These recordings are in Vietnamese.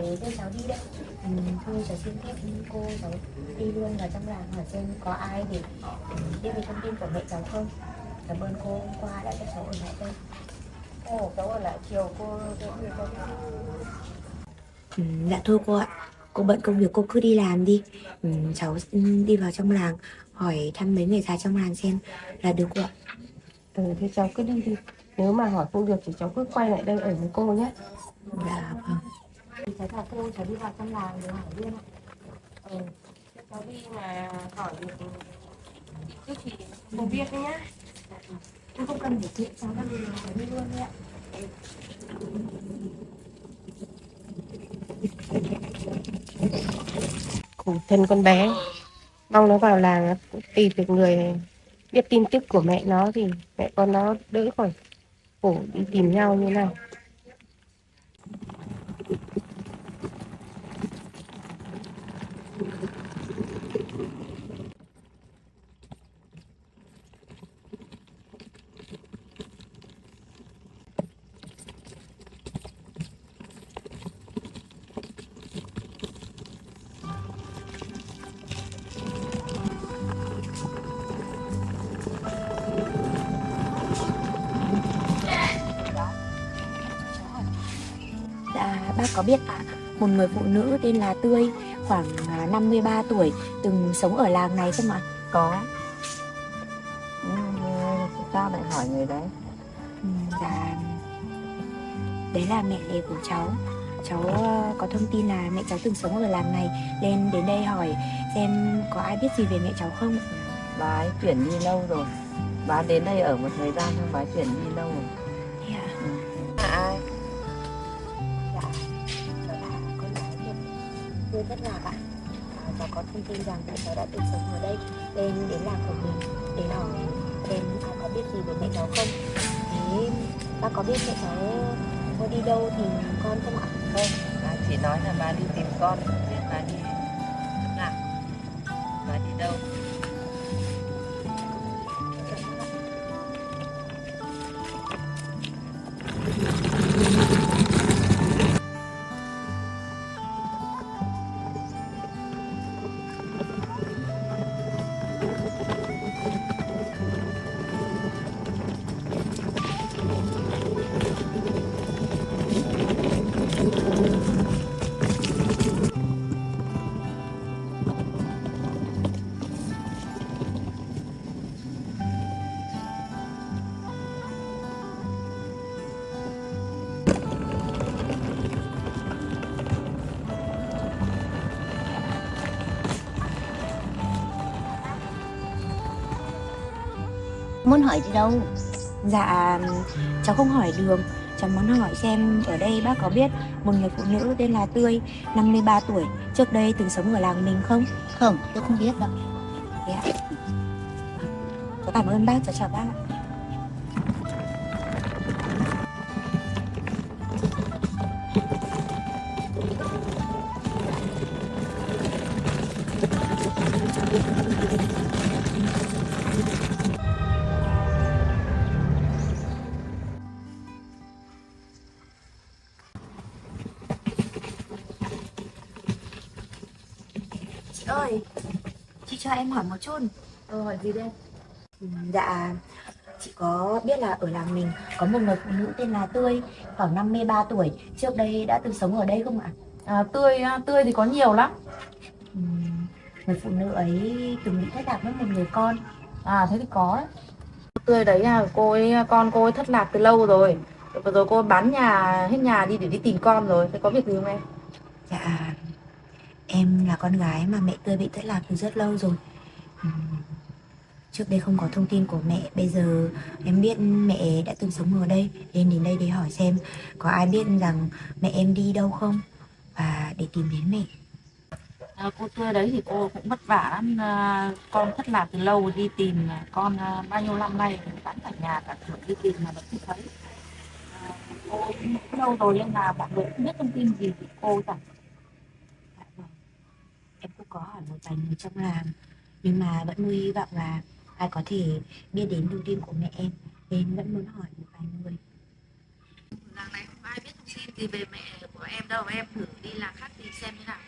đưa cháu đi đây. Thôi cháu xin phép cô cháu đi luôn vào trong làng hỏi xem có ai để biết về thông tin của mẹ cháu không. Cảm ơn cô hôm qua đã cho cháu ở lại đây. Ồ, cháu ở lại chiều cô sẽ gửi cho chị. Dạ thôi cô ạ, cô bận công việc cô cứ đi làm đi. Cháu đi vào trong làng hỏi thăm mấy người già trong làng xem là được cô ạ. Thế cháu cứ đi đi. Nếu mà hỏi không được thì cháu cứ quay lại đây ở với cô nhé. Dạ vâng. Cháu chào cô, cháu đi vào trong làng để hỏi luôn ạ. Cháu đi mà hỏi được chứ chị không biết đấy nhá. Cô không cần phải chuyện, cháu đang đi luôn đấy ạ. Khổ thân con bé. Mong nó vào làng tìm được người biết tin tức của mẹ nó thì mẹ con nó đỡ khỏi khổ đi tìm nhau như này. Dạ, bác có biết một người phụ nữ tên là Tươi, khoảng 53 tuổi, từng sống ở làng này không ạ? Có. Sao lại hỏi người đấy? Dạ, đấy là mẹ của cháu. Cháu có thông tin là mẹ cháu từng sống ở làng này, nên đến đây hỏi xem có ai biết gì về mẹ cháu không. Bà ấy chuyển đi lâu rồi. Bà đến đây ở một thời gian thôi, bà ấy chuyển đi lâu rồi. Thế ạ? À, ai? Dạ, cháu là con gái của Tươi Thất Lạc ạ. Cháu có thông tin rằng mẹ cháu đã từng sống ở đây, nên đến làng của mình để hỏi xem ai có biết gì về mẹ cháu không. Thế bác có biết mẹ cháu có đi đâu tìm con không ạ? Không, bà chỉ nói là bà đi tìm con, biết bà đi nào, bà đi đâu. Muốn hỏi đi đâu? Dạ, cháu không hỏi đường. Cháu muốn hỏi xem ở đây bác có biết một người phụ nữ tên là Tươi, 53 tuổi, trước đây từng sống ở làng mình không? Không, tôi không biết đâu. Thế ạ. Cháu cảm ơn bác, cháu chào bác ạ. Chị ơi, chị cho em hỏi một chút. Hỏi gì đây? Dạ, chị có biết là ở làng mình có một người phụ nữ tên là Tươi, khoảng 53 tuổi, trước đây đã từng sống ở đây không ạ? Tươi thì có nhiều lắm. Người phụ nữ ấy từng bị thất lạc mất một người con. Thế thì có đấy. Tươi đấy là con cô ấy thất lạc từ lâu rồi. Vừa rồi cô bán nhà hết nhà đi để đi tìm con rồi. Thế có việc gì không em? Dạ, em là con gái mà mẹ Tươi bị thất lạc từ rất lâu rồi. Ừm, Trước đây không có thông tin của mẹ, bây giờ em biết mẹ đã từng sống ở đây, nên đến đây để hỏi xem có ai biết rằng mẹ em đi đâu không, và để tìm đến mẹ. Cô Tươi đấy thì cô cũng vất vả lắm, con thất lạc từ lâu đi tìm con, bao nhiêu năm nay bán cả nhà cả cửa đi tìm mà vẫn không thấy. Cô cũng lâu rồi nên là mọi người không biết thông tin gì thì cô chẳng. Dạ vâng. Em cũng có hỏi một vài người trong làng, nhưng mà vẫn nuôi hy vọng là ai có thể biết đến thông tin của mẹ em, nên vẫn muốn hỏi một vài người. Làng này không ai biết thông Xin thì về mẹ của em đâu, em thử đi làm khác thì xem thế nào.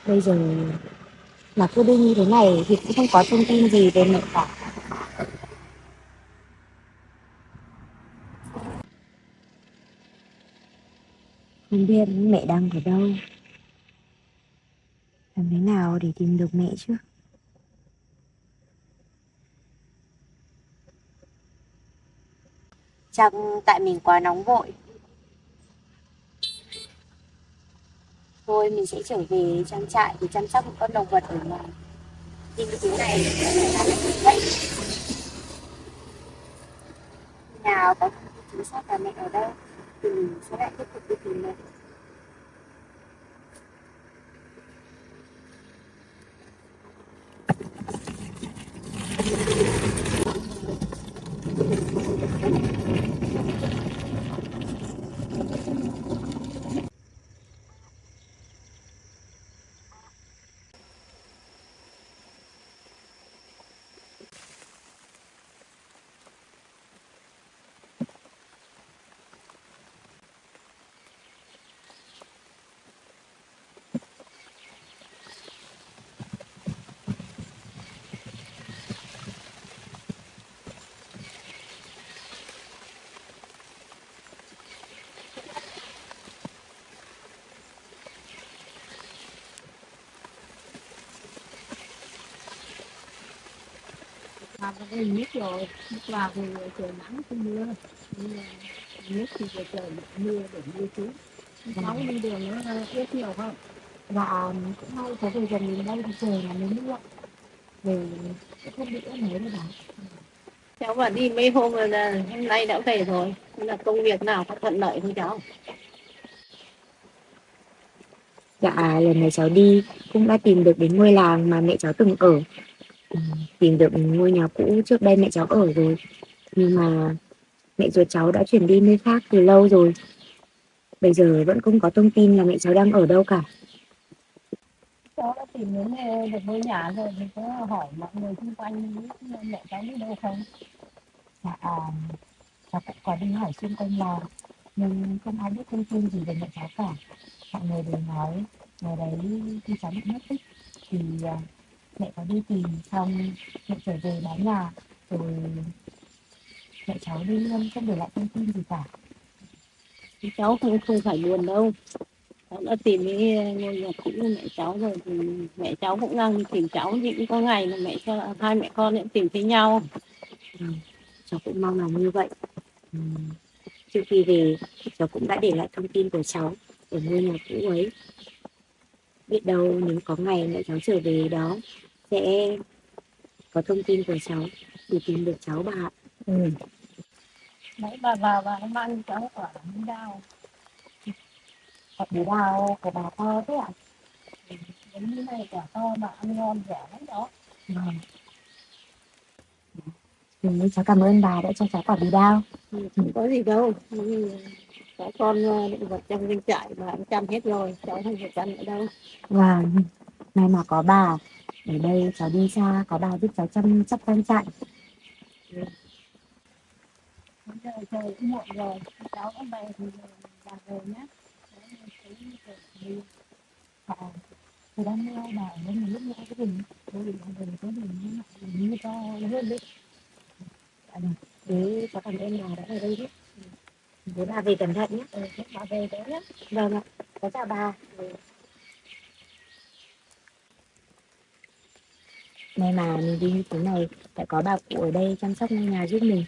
Bây giờ mà cứ đi như thế này thì cũng không có thông tin gì về mẹ cả. Không biết mẹ đang ở đâu, làm thế nào để tìm được mẹ chứ? Chắc tại mình quá nóng vội. Thôi mình sẽ trở về trang trại để chăm sóc những con động vật ở nhà. Đi như thế này đấy. Nào có thông tin chính xác là mẹ ở đâu thì mình sẽ lại tiếp tục đi tìm mẹ. Vào cái đây nước rồi, nước vào thì trời nắng không mưa. Nhưng mà nước thì trời mưa để mưa xuống. Cháu đi đường nó ướt nhiều không? Và cũng may có về gần đến đây thì trời là mới mưa. Về cũng không bị ướt mấy đâu bạn. Cháu vào đi mấy hôm rồi là hôm nay đã về rồi. Nên là công việc nào có thuận lợi không cháu? Dạ, lần này cháu đi cũng đã tìm được đến ngôi làng mà mẹ cháu từng ở. Tìm được ngôi nhà cũ trước đây mẹ cháu ở rồi. Nhưng mà mẹ ruột cháu đã chuyển đi nơi khác từ lâu rồi. Bây giờ vẫn không có thông tin là mẹ cháu đang ở đâu cả. Cháu đã tìm đến được ngôi nhà rồi thì có hỏi mọi người xung quanh biết mẹ cháu đi đâu không? Dạ, cháu cũng có đi hỏi xung quanh làng nhưng không ai biết thông tin gì về mẹ cháu cả. Mọi người đều nói ngày đấy khi cháu bị mất tích thì mẹ cháu đi tìm xong mẹ trở về bán nhà rồi mẹ cháu đi luôn không để lại thông tin gì cả. Thì cháu không phải buồn đâu. Cháu đã tìm cái ngôi nhà cũ của mẹ cháu rồi thì mẹ cháu cũng đang đi tìm cháu, thì cũng có ngày là hai mẹ con lại tìm thấy nhau. Cháu cũng mong là như vậy. Trước khi về cháu cũng đã để lại thông tin của cháu ở ngôi nhà cũ ấy. Biết đâu nếu có ngày mẹ cháu trở về đó sẽ có thông tin của cháu thì tìm được cháu bà ạ. Đấy bà vào bà mang cháu quả bánh đào. Quả bí đào của bà to thế ạ? Bánh như này quả to mà ăn ngon rẻ lắm đó. Vâng. Cháu cảm ơn bà đã cho cháu quả bí đao. Không có gì đâu. Có con động vật trong doanh trại mà cũng chăm hết rồi, cháu không phải chăm nữa đâu. Và may mà có bà ở đây, cháu đi xa có bà giúp cháu chăm sóc trang trại. Bây giờ trời cũng muộn rồi, cháu có về thì bà về nhé. Bà thì đang mưa bà ở đây một lúc nữa cái rừng, cái rừng có rừng như to hơn đấy. Thế cháu cảm ơn bà đã ở đây đấy. Thế bà về cẩn thận nhé. Bà về đấy nhé. Vâng ạ, cháu chào bà. May mà mình đi như thế này lại có bà cụ ở đây chăm sóc ngôi nhà giúp mình.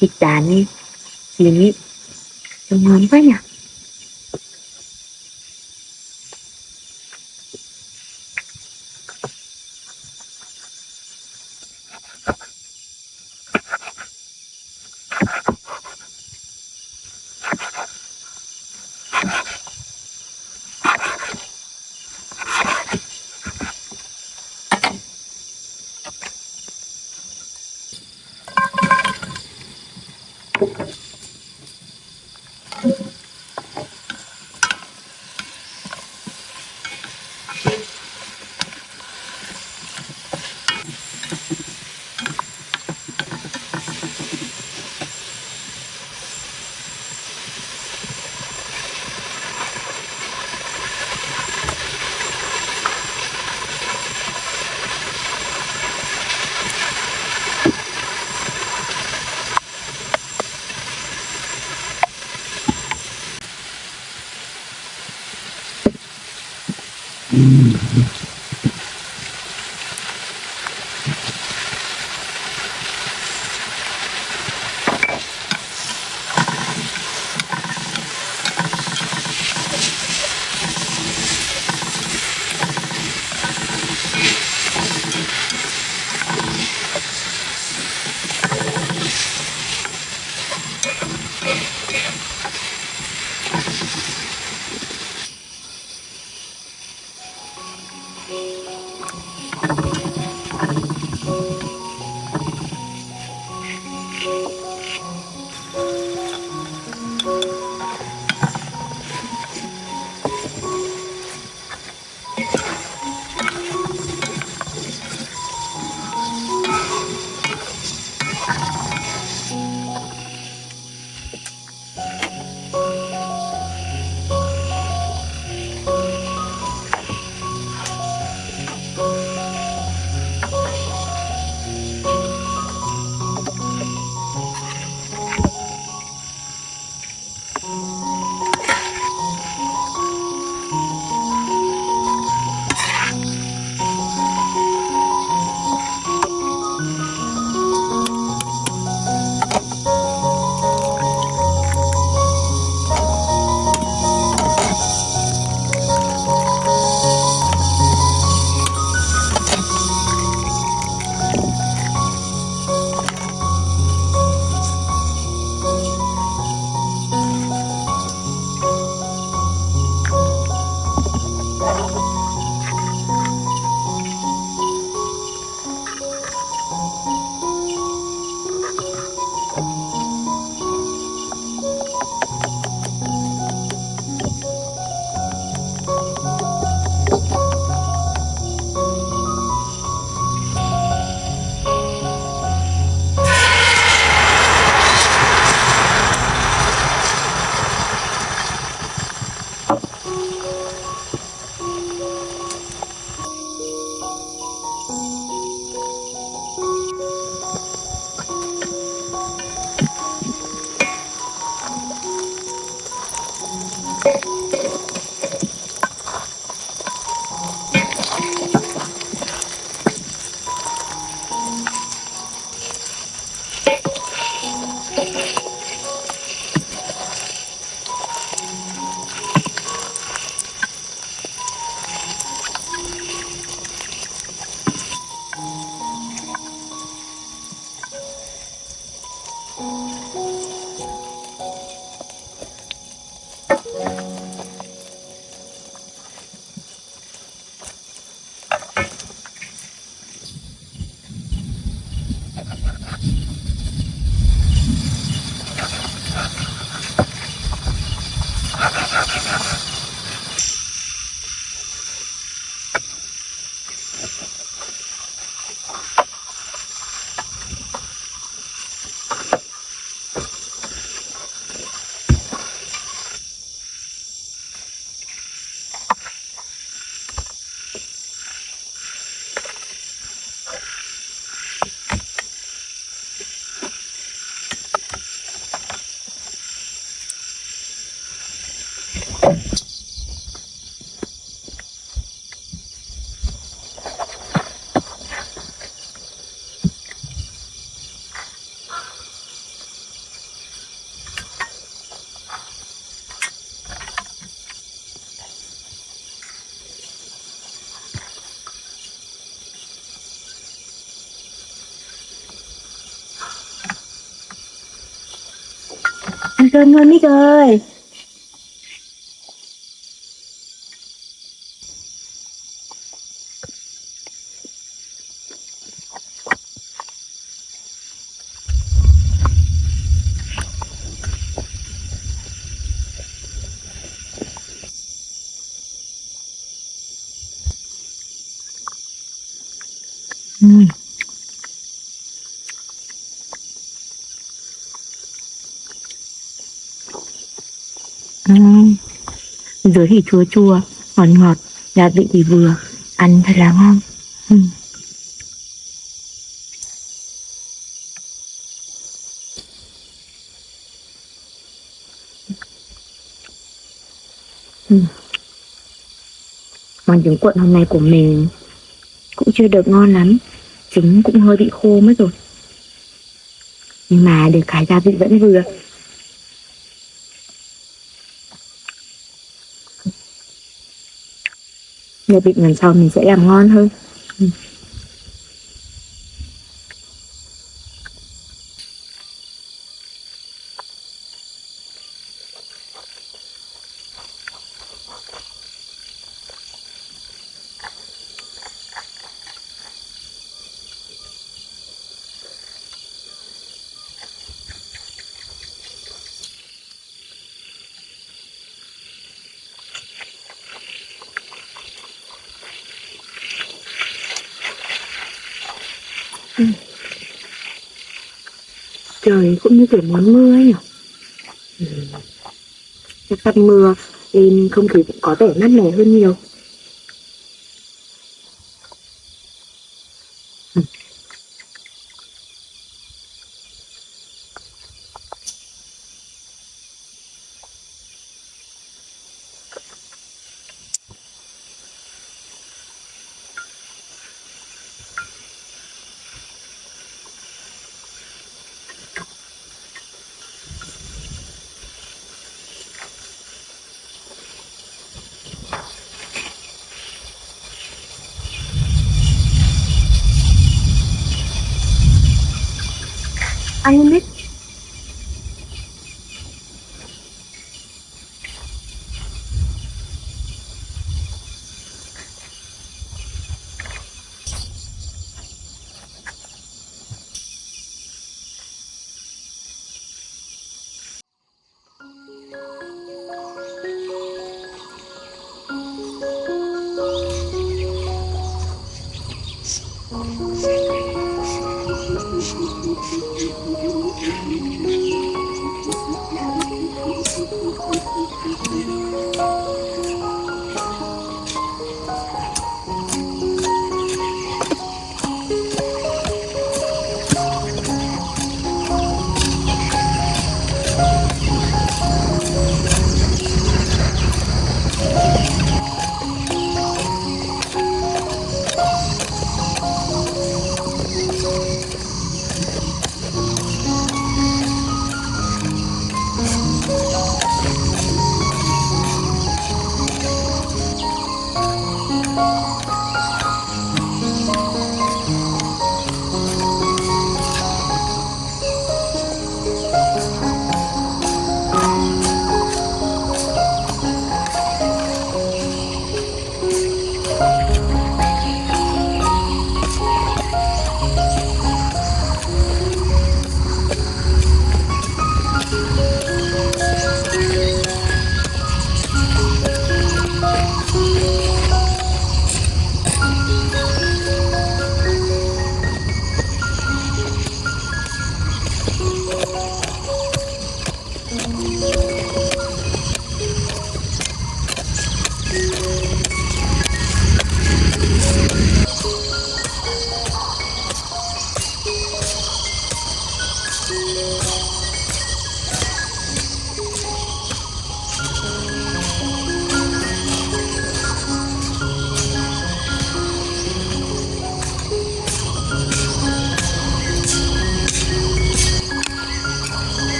thịt đán đi chín ý trông ngon quá nhỉ. cơm ngon Mít ơi. Dưới thì chua chua, ngọt ngọt, gia vị thì vừa, ăn thật là ngon. Món trứng cuộn hôm nay của mình cũng chưa được ngon lắm, trứng cũng hơi bị khô mất rồi, nhưng mà được cái gia vị vẫn vừa. Nhập định lần sau mình sẽ làm ngon hơn. Trời cũng như kiểu muốn mưa ấy nhỉ. Sắp mưa nên không khí cũng có vẻ mát mẻ hơn nhiều. Anh không biết.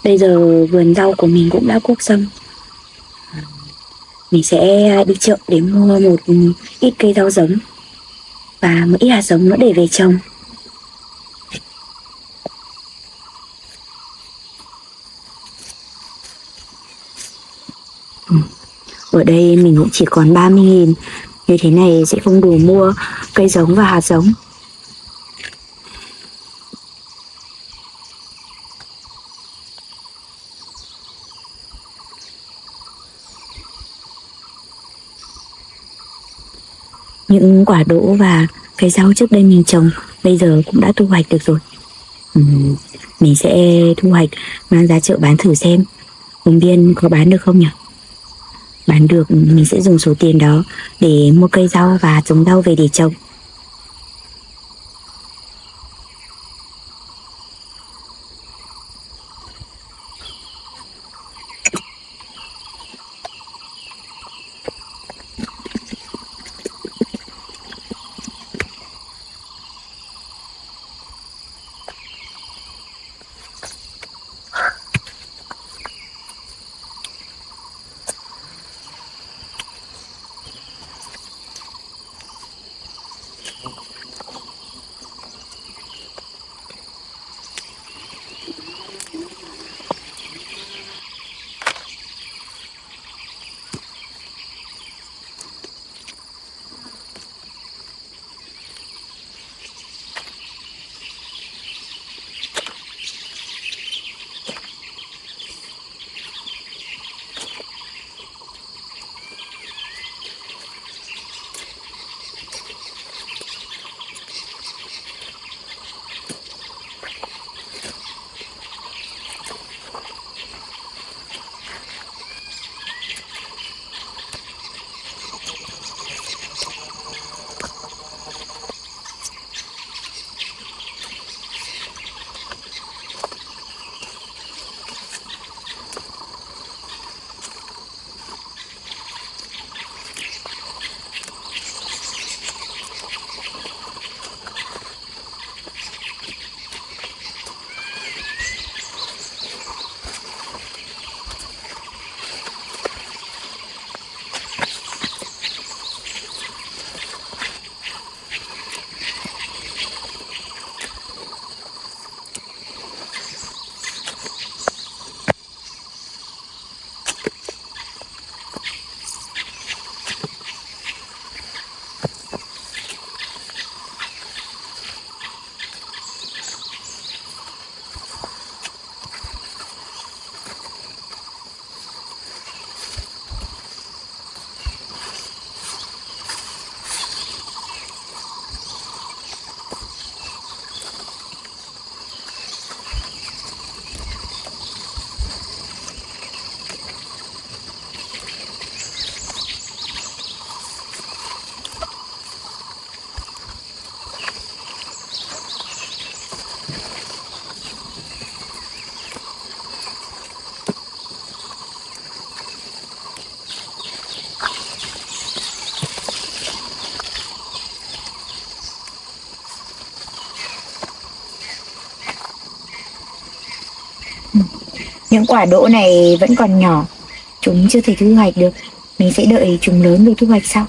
Bây giờ vườn rau của mình cũng đã cuốc xong. Mình sẽ đi chợ để mua một ít cây rau giống và một ít hạt giống nữa để về trồng. Ở đây mình cũng chỉ còn 30.000. Như thế này sẽ không đủ mua cây giống và hạt giống. Những quả đỗ và cây rau trước đây mình trồng bây giờ cũng đã thu hoạch được rồi. Mình sẽ thu hoạch mang ra chợ bán thử xem Hồng Biên có bán được không nhỉ? Bán được mình sẽ dùng số tiền đó để mua cây rau và giống rau về để trồng. Những quả đỗ này vẫn còn nhỏ, chúng chưa thể thu hoạch được. Mình sẽ đợi chúng lớn rồi thu hoạch sau.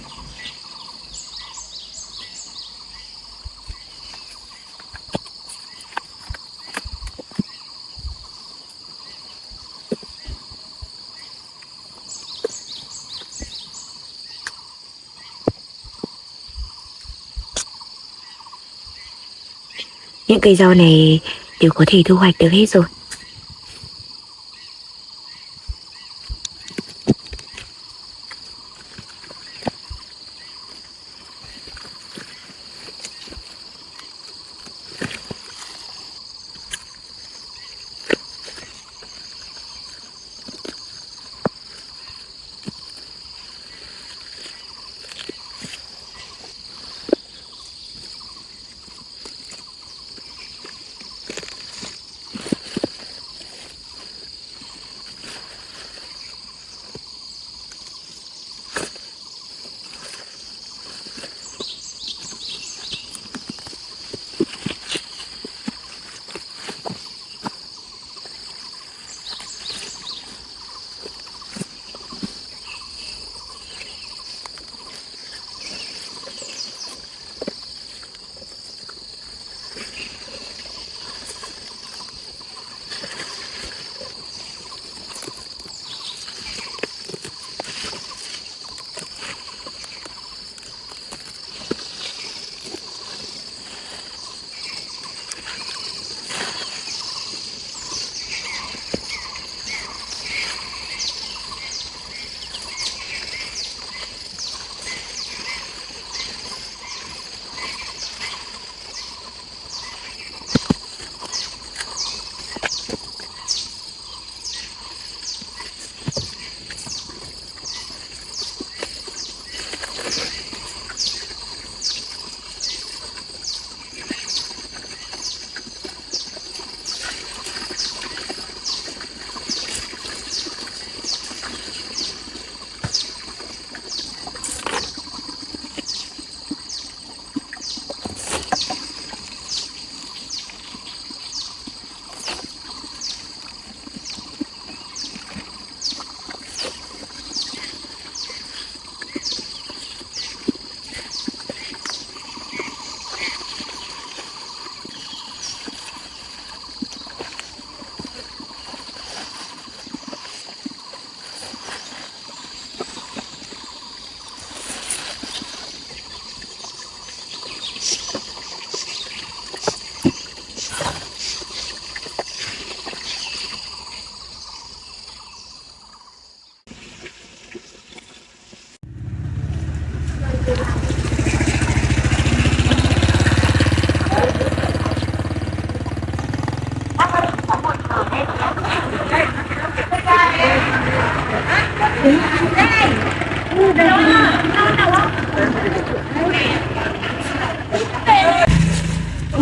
Những cây rau này đều có thể thu hoạch được hết rồi.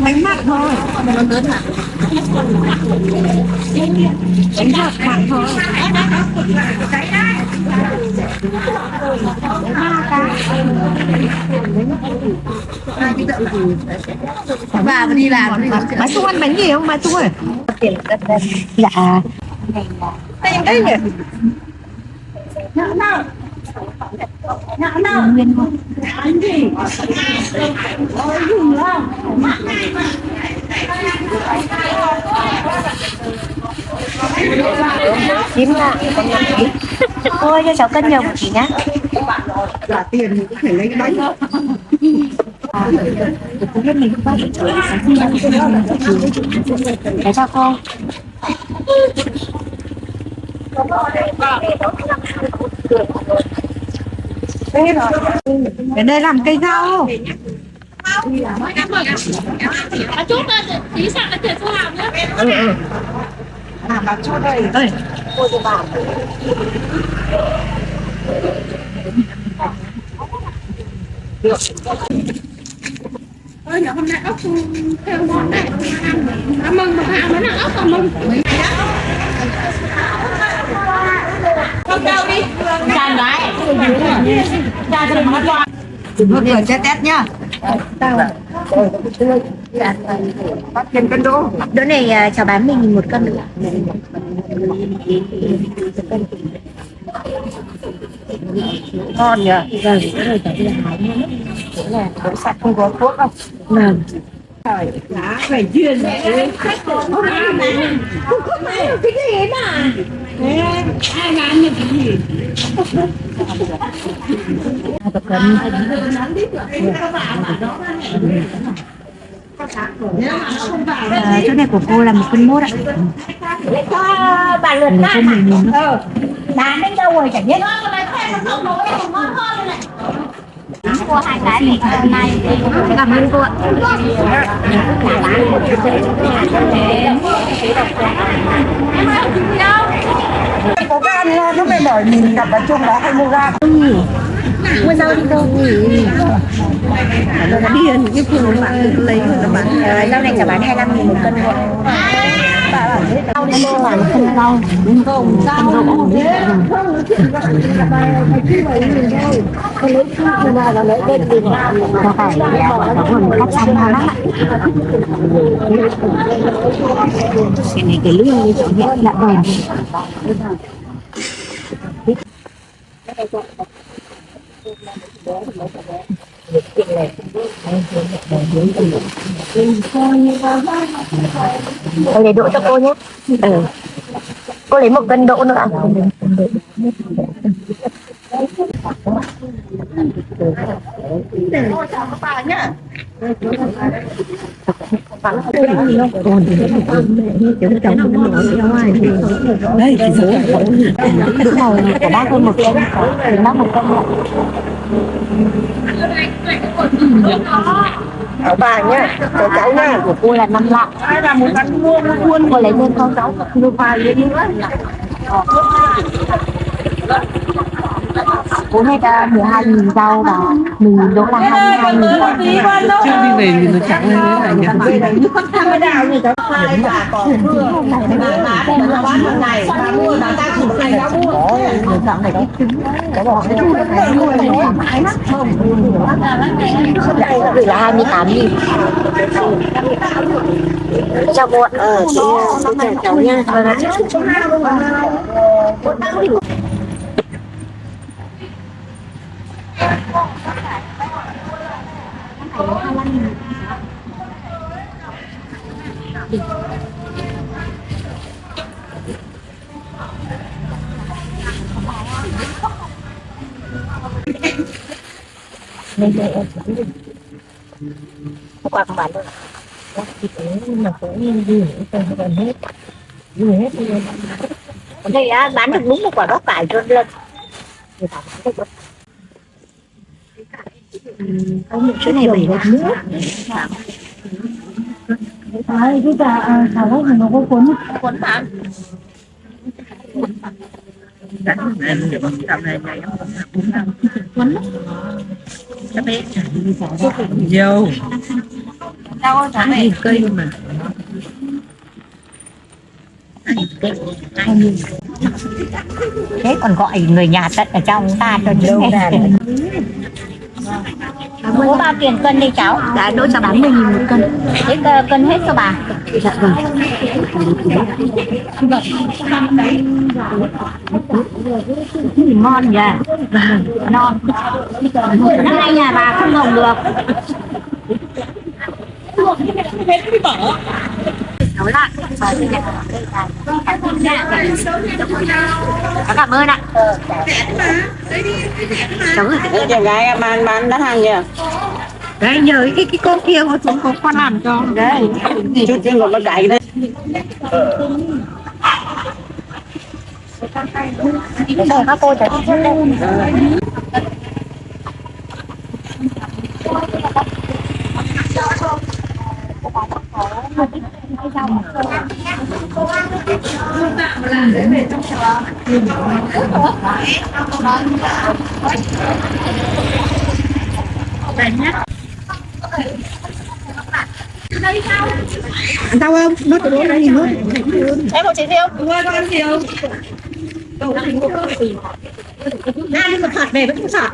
Bánh mặn thôi. Bánh mặn thôi. Bà đi làm Bà Trung ăn bánh gì không bà Trung ơi? Dạ. Đây đây nhỉ? Nguyên không? Chín là con 5 kg. Thôi cho cháu cân nhiều một tí nhá. Trả tiền thì cũng phải lấy bánh. Không biết mình không bắt được chuối để cho cô. Cái đây làm cây rau. Chút tí sẵn là tiền số hàng nhé. Làm bà chút đây. Ơi. Cô cho bà. Ôi nhỏ hôm nay ốc theo món này nó mừng mà hạ nó là ốc còn mừng. Không đâu đi. Chàng gái. Chàng đừng mất loạn. Một người chết tét nhá. Bắt tiền cân đô. Đỗ này cháu bán mình 1 cân nữa. Ngon nhỉ? Vâng, cái này cháu đi hái nữa. Đấy là Đỗ sạch không có thuốc không? vâng. Trời, giá phải duyên đấy. Cái gì mà? Ai làm như cái gì? Chỗ này của cô là 1 cân mốt ạ. Bà lượt Cô mình bán đến đâu rồi chả biết. Mua 2 cái này hôm nay. cảm ơn cô ạ. Có gan nó mới bảo nhìn gặp bà Trung đó hay mua gan. Mua rau đi cô. Nó điên cái phương mà lấy rồi nó bán. Rau này cháu bán 25.000 1 cân thôi. Rau này cô là 1 cân rau. Không, sao không thế? Con lấy nhưng mà nó lấy bên gì nào nó phải nó còn cắt xong nó lắm ạ. Cái này cái lương như chị biết là bền. Tôi lấy đỗ cho cô nhé. Cô lấy 1 cân đỗ nữa ạ. Đây thì số Đỗ màu của bác hơn 1 cân, đến bác 1 cân ạ. ở bà nhá, cho cháu nhá. Của cô là 5 lạng. Ai là muốn ăn mua buôn Cô lấy thêm không cháu? mua vài lên nữa. Cô hết 12.000 rau và mình đỗ là 22.000. Trước đi về thì nó chẳng lên thế này nhỉ. Thằng cái đào gì đó khai cả cỏ mưa mà bán một ngày mà mua mà ta chỉ một ngày đã mua Dạo này cái trứng cái bò cái chu nó phải nuôi nó mãi mắt không. Gửi là 28.000. Chào cô ạ. Chị chào cháu nha. Vâng ạ. Qua không bán đâu. Thịt mà cũng gì hết hết. Đây bán được đúng 1 quả bắp cải cho lần. Ông chỗ này 7 lạng nước. Đấy, cái xà lách thì nó có cuốn. Cuốn mà. Cuốn lắm. Cho bé. Dâu. Đâu ơi, cháu này. Cây mà. Thế còn gọi người nhà tận ở trong ta cho chứ nghe. Có bao tiền cân đi cháu? Dạ đỗ cho 80.000 một cân. Thế cân hết cho bà. Dạ vâng. Ngon nhỉ? Non. Năm nay nhà bà không trồng được. Cháu lại. Cháu cảm ơn ạ. Cháu gửi cái Chị gái bán đắt hàng kìa. đấy nhớ cái cô kia của chúng có con làm cho đấy. Chút chuyên còn bắt cải đấy. Để các cô chạy trước đây. Sao không? Nó từ đó đây nữa. Em một chỉ tiêu. Ai nhưng mà phạt về vẫn không sợ.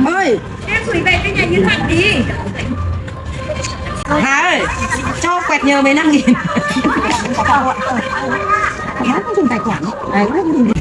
Ơi. Em gửi về cái nhà như thật đi. Hà ơi. Cho quẹt nhờ 15.000. Kéo nó dùng tài khoản. Đấy, nó dùng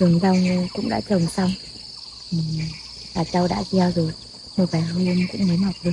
Vườn rau cũng đã trồng xong. Và rau đã gieo rồi, một vài hôm cũng mới mọc được.